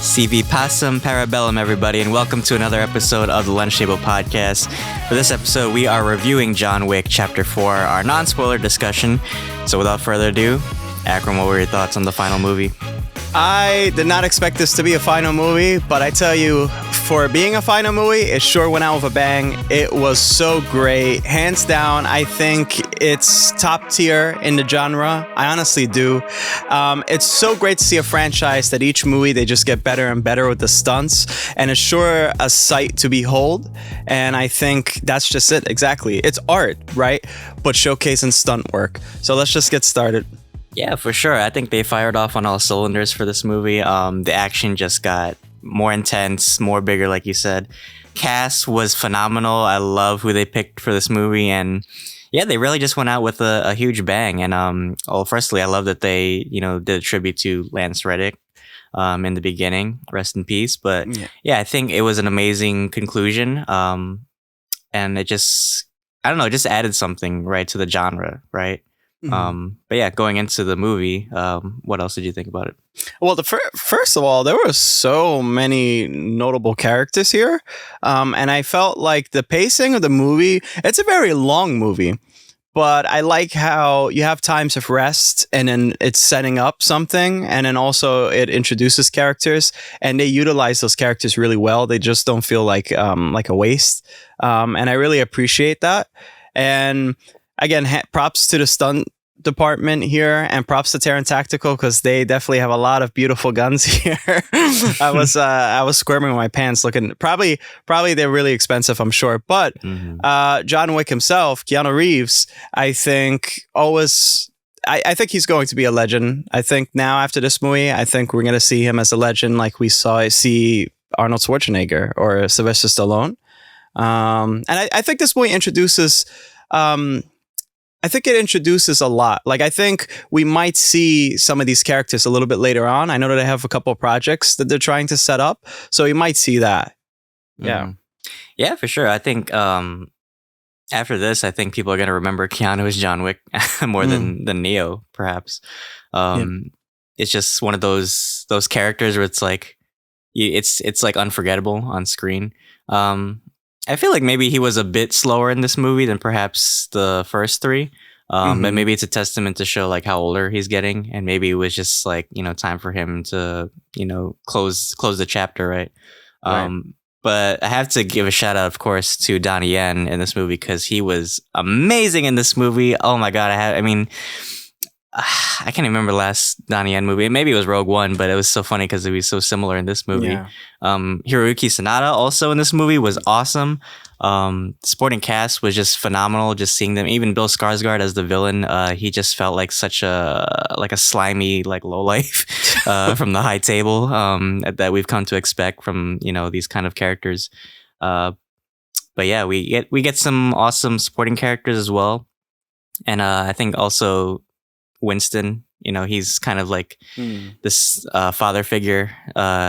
CV Passum Parabellum, everybody, and welcome to another episode of the Lunch Table Podcast. For this episode, we are reviewing John Wick Chapter 4, our non-spoiler discussion. So without further ado, Akram, what were your thoughts on the final movie? I did not expect this to be a final movie, but I tell you, for being a final movie, it sure went out with a bang. It was so great. Hands down, I think it's top tier in the genre. I honestly do. It's so great to see a franchise that each movie, they just get better and better with the stunts, and it's sure a sight to behold. And I think that's just it, exactly. It's art, right? But showcasing stunt work. So let's just get started. Yeah, for sure. I think they fired off on all cylinders for this movie. The action just got more intense, more bigger, like you said. Cast was phenomenal. I love who they picked for this movie, and yeah, they really just went out with a huge bang. And firstly, I love that they did a tribute to Lance Reddick in the beginning. Rest in peace. But yeah, I think it was an amazing conclusion. And it just, I don't know, it just added something right to the genre, right? Mm-hmm. But yeah, going into the movie, what else did you think about it? Well, first of all, there were so many notable characters here, and I felt like the pacing of the movie, it's a very long movie, but I like how you have times of rest, and then it's setting up something, and then also it introduces characters, and they utilize those characters really well. They just don't feel like a waste, and I really appreciate that. And again, props to the stunt department here, and props to Terran Tactical, because they definitely have a lot of beautiful guns here. I was squirming in my pants looking. Probably they're really expensive, I'm sure. But John Wick himself, Keanu Reeves, I think I think he's going to be a legend. I think now after this movie, I think we're going to see him as a legend, like we see Arnold Schwarzenegger or Sylvester Stallone. And I think this movie introduces. I think it introduces a lot. Like, I think we might see some of these characters a little bit later on. I know that they have a couple of projects that they're trying to set up, so we might see that. Yeah. Yeah, for sure. I think after this, I think people are going to remember Keanu as John Wick more than Neo, perhaps. It's just one of those characters where it's like, it's like unforgettable on screen. I feel like maybe he was a bit slower in this movie than perhaps the first three. But maybe it's a testament to show like how older he's getting, and maybe it was just like, time for him to, close the chapter, right? But I have to give a shout out, of course, to Donnie Yen in this movie, because he was amazing in this movie. Oh my God. I can't even remember the last Donnie Yen movie. Maybe it was Rogue One, but it was so funny because it was so similar in this movie. Yeah. Hiroyuki Sanada also in this movie was awesome. Supporting cast was just phenomenal. Just seeing them, even Bill Skarsgård as the villain, he just felt like such a slimy lowlife from the high table that we've come to expect from these kind of characters. But yeah, we get some awesome supporting characters as well, and I think also Winston, he's kind of like this father figure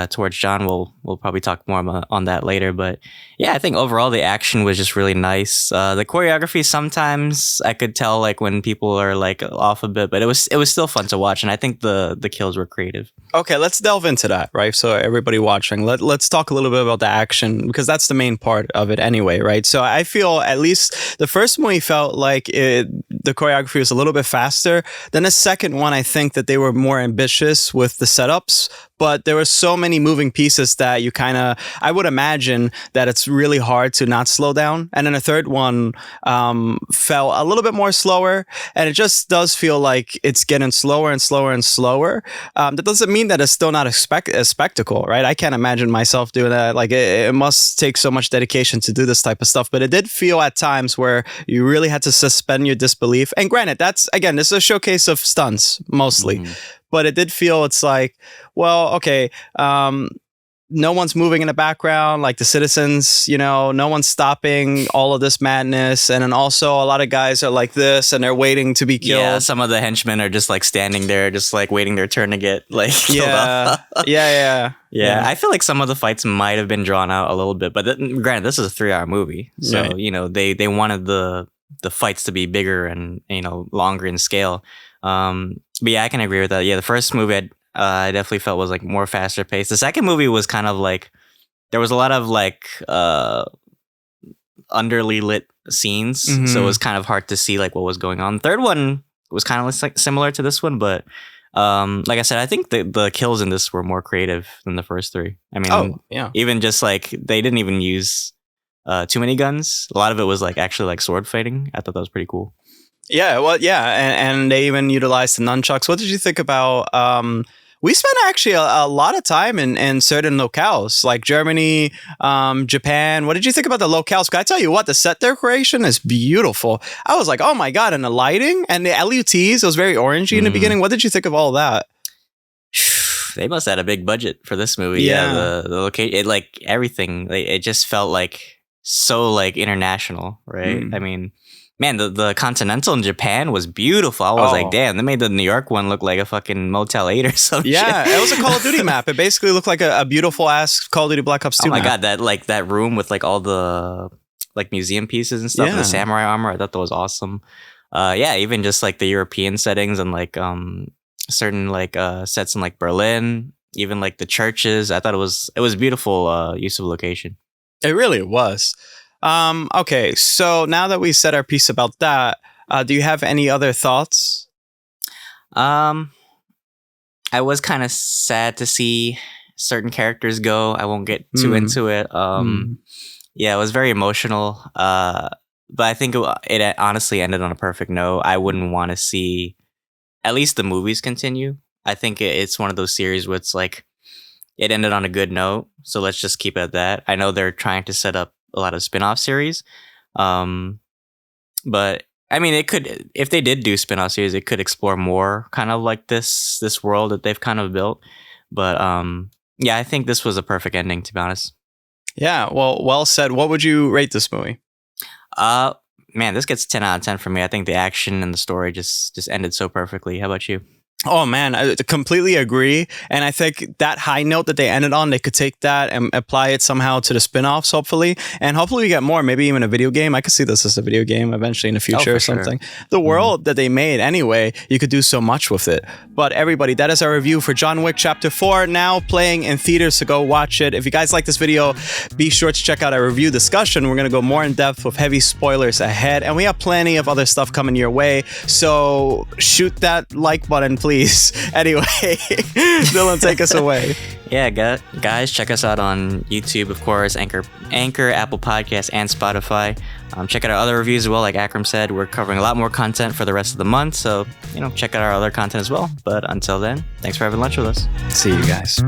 towards John. We'll probably talk more on that later, but yeah, I think overall the action was just really nice. The choreography, sometimes I could tell like when people are like off a bit, but it was still fun to watch, and I think the kills were creative. Okay, let's delve into that, right? So everybody watching, let's talk a little bit about the action, because that's the main part of it anyway, right? So I feel at least the first movie felt like the choreography was a little bit faster. Then the second one, I think that they were more ambitious with the setups, but there were so many moving pieces that I would imagine that it's really hard to not slow down. And then the third one felt a little bit more slower, and it just does feel like it's getting slower and slower and slower. That doesn't mean that it's still not a spectacle, right? I can't imagine myself doing that. Like it must take so much dedication to do this type of stuff, but it did feel at times where you really had to suspend your disbelief. And granted, this is a showcase of stunts mostly. But it did feel, it's like, well, okay, no one's moving in the background, like the citizens, no one's stopping all of this madness. And then also a lot of guys are like this, and they're waiting to be killed. Yeah, some of the henchmen are just like standing there, just like waiting their turn to get like killed off. Yeah. I feel like some of the fights might have been drawn out a little bit, but granted, this is a 3-hour movie. So, right. They wanted the fights to be bigger and, longer in scale. But yeah, I can agree with that. Yeah, the first movie, I definitely felt was like more faster paced. The second movie was kind of like there was a lot of like underly lit scenes, so it was kind of hard to see like what was going on. The third one was kind of like similar to this one, but like I said, I think the kills in this were more creative than the first three. I mean, even just like they didn't even use too many guns. A lot of it was like actually like sword fighting. I thought that was pretty cool. Yeah, well, and they even utilized the nunchucks. What did you think about? We spent actually a lot of time in certain locales like Germany, Japan. What did you think about the locales? 'Cause I tell you what, the set decoration is beautiful. I was like, oh my God, and the lighting and the LUTs, it was very orangey in the beginning. What did you think of all that? They must have had a big budget for this movie. Yeah, the location, it like everything. It just felt like so like international, right? I mean, man, the Continental in Japan was beautiful. I was like, damn, they made the New York one look like a fucking Motel 8 or something. Yeah, it was a Call of Duty map. It basically looked like a beautiful ass Call of Duty Black Ops 2 map. Oh my God, that room with like all the like museum pieces and stuff, and the samurai armor, I thought that was awesome. Yeah, even just like the European settings and like certain like sets in like Berlin, even like the churches. I thought it was beautiful use of location. It really was. Okay, so now that we said our piece about that, do you have any other thoughts? I was kind of sad to see certain characters go. I won't get too into it. Yeah, it was very emotional. But I think it honestly ended on a perfect note. I wouldn't want to see at least the movies continue. I think it's one of those series where it's like it ended on a good note. So let's just keep it at that. I know they're trying to set up a lot of spin-off series. But I mean, it could, if they did do spin-off series, it could explore more kind of like this world that they've kind of built. But yeah, I think this was a perfect ending, to be honest. Yeah, well said. What would you rate this movie? Man, this gets 10 out of 10 for me. I think the action and the story just ended so perfectly. How about you? Oh man, I completely agree. And I think that high note that they ended on, they could take that and apply it somehow to the spin-offs, hopefully. And hopefully we get more, maybe even a video game. I could see this as a video game eventually in the future or something. Sure. The world that they made anyway, you could do so much with it. But everybody, that is our review for John Wick Chapter 4, now playing in theaters, so go watch it. If you guys like this video, be sure to check out our review discussion. We're going to go more in depth with heavy spoilers ahead. And we have plenty of other stuff coming your way. So shoot that like button, please. Anyway, Dylan, take us away. Yeah, guys, check us out on YouTube, of course, Anchor, Apple Podcasts, and Spotify. Check out our other reviews as well. Like Akram said, we're covering a lot more content for the rest of the month, so check out our other content as well. But until then, thanks for having lunch with us. See you guys.